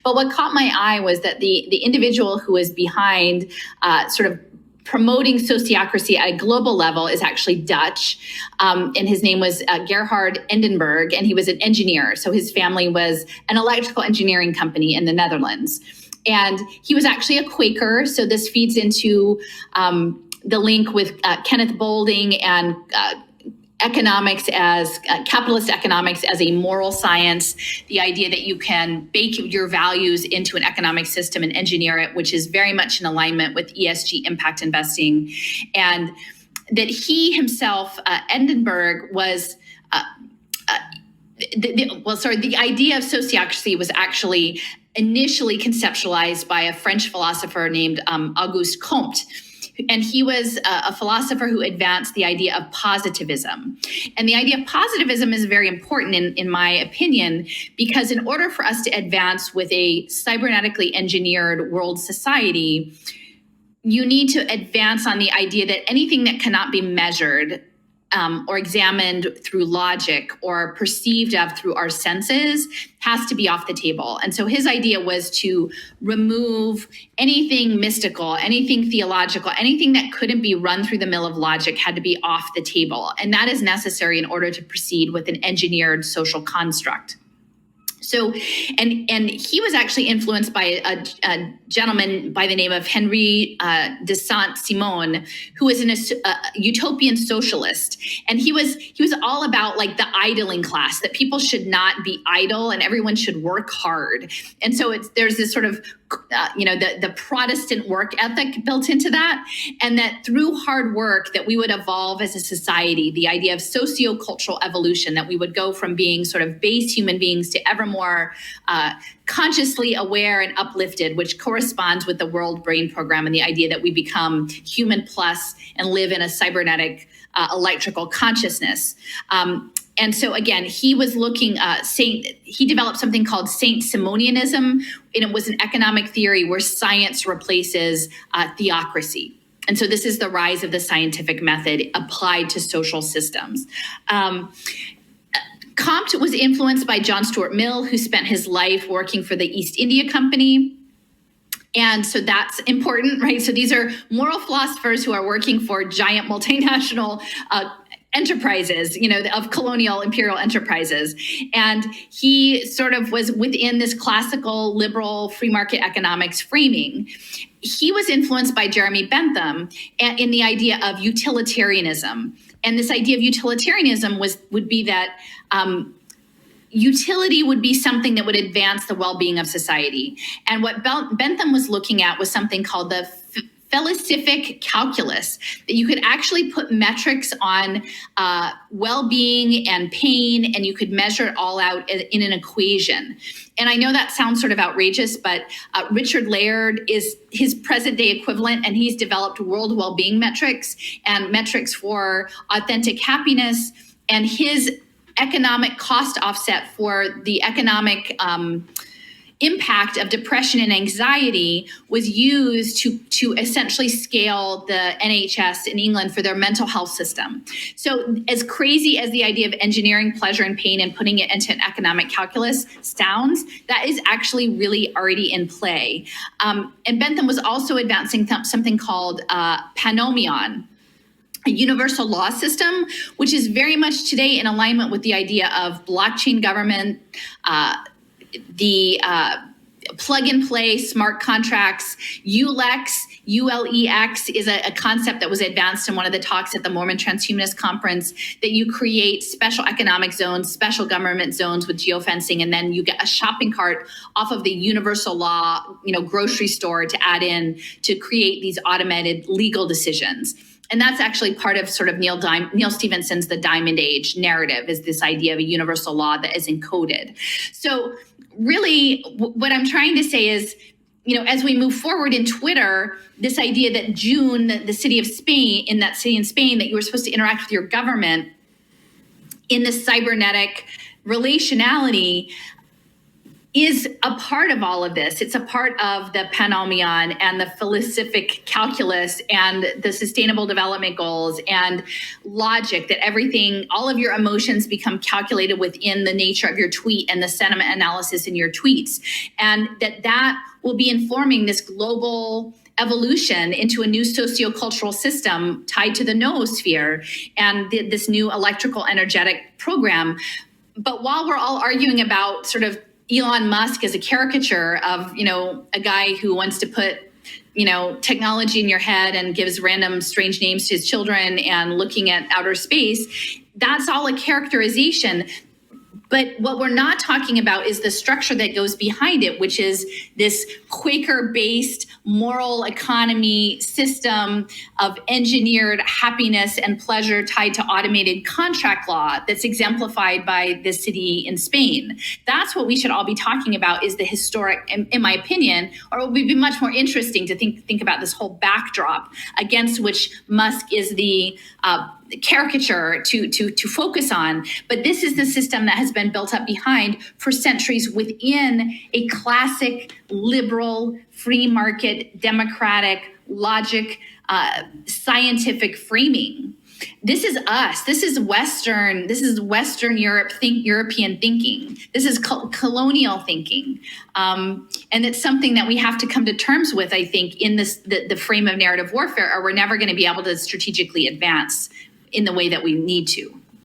But what caught my eye was that the individual who was behind sort of promoting sociocracy at a global level is actually Dutch. And his name was Gerhard Endenberg, and he was an engineer. So his family was an electrical engineering company in the Netherlands. And he was actually a Quaker. So this feeds into the link with Kenneth Boulding and economics as capitalist economics as a moral science, the idea that you can bake your values into an economic system and engineer it, which is very much in alignment with ESG impact investing. And that he himself, Endenberg, was the idea of sociocracy was actually initially conceptualized by a French philosopher named Auguste Comte. And he was a philosopher who advanced the idea of positivism. And the idea of positivism is very important in my opinion, because in order for us to advance with a cybernetically engineered world society, you need to advance on the idea that anything that cannot be measured or examined through logic or perceived of through our senses has to be off the table. And so his idea was to remove anything mystical, anything theological, anything that couldn't be run through the mill of logic had to be off the table. And that is necessary in order to proceed with an engineered social construct. So, and he was actually influenced by a gentleman by the name of Henri de Saint-Simon, who was a utopian socialist, and he was all about like the idling class, that people should not be idle and everyone should work hard. And so there's this sort of the Protestant work ethic built into that, and that through hard work that we would evolve as a society, the idea of sociocultural evolution, that we would go from being sort of base human beings to ever more consciously aware and uplifted, which corresponds with the World Brain Program and the idea that we become human plus and live in a cybernetic electrical consciousness. And so again, he was looking, he developed something called Saint Simonianism, and it was an economic theory where science replaces theocracy. And so this is the rise of the scientific method applied to social systems. Comte was influenced by John Stuart Mill, who spent his life working for the East India Company. And so that's important, right? So these are moral philosophers who are working for giant multinational enterprises, of colonial imperial enterprises. And he sort of was within this classical liberal free market economics framing. He was influenced by Jeremy Bentham in the idea of utilitarianism. And this idea of utilitarianism would be that utility would be something that would advance the well-being of society. And what Bentham was looking at was something called the felicific calculus, that you could actually put metrics on well-being and pain, and you could measure it all out in an equation. And I know that sounds sort of outrageous, but Richard Laird is his present-day equivalent, and he's developed world well-being metrics and metrics for authentic happiness, and his economic cost offset for the economic impact of depression and anxiety was used to essentially scale the NHS in England for their mental health system. So as crazy as the idea of engineering pleasure and pain and putting it into an economic calculus sounds, that is actually really already in play. And Bentham was also advancing something called panomion, a universal law system, which is very much today in alignment with the idea of blockchain government, the plug-and-play smart contracts. ULEX is a concept that was advanced in one of the talks at the Mormon Transhumanist Conference, that you create special economic zones, special government zones with geofencing, and then you get a shopping cart off of the universal law, grocery store to add in to create these automated legal decisions. And that's actually part of sort of Neil Stephenson's The Diamond Age narrative, is this idea of a universal law that is encoded. So really what I'm trying to say is, as we move forward in Twitter, this idea that June, the city of Spain, in that city in Spain, that you were supposed to interact with your government in this cybernetic relationality, is a part of all of this. It's a part of the panomion and the philosophic calculus and the sustainable development goals and logic, that everything, all of your emotions become calculated within the nature of your tweet and the sentiment analysis in your tweets. And that will be informing this global evolution into a new sociocultural system tied to the noosphere and this new electrical energetic program. But while we're all arguing about sort of Elon Musk as a caricature of, a guy who wants to put, technology in your head and gives random strange names to his children and looking at outer space, that's all a characterization. But what we're not talking about is the structure that goes behind it, which is this Quaker-based moral economy system of engineered happiness and pleasure tied to automated contract law that's exemplified by this city in Spain. That's what we should all be talking about, is the historic, in my opinion, or it would be much more interesting to think about this whole backdrop against which Musk is the caricature to focus on. But this is the system that has been built up behind for centuries within a classic liberal, free market, democratic, logic, scientific framing. This is us. This is Western European thinking. This is colonial thinking. And it's something that we have to come to terms with, I think, in the frame of narrative warfare, or we're never going to be able to strategically advance in the way that we need to.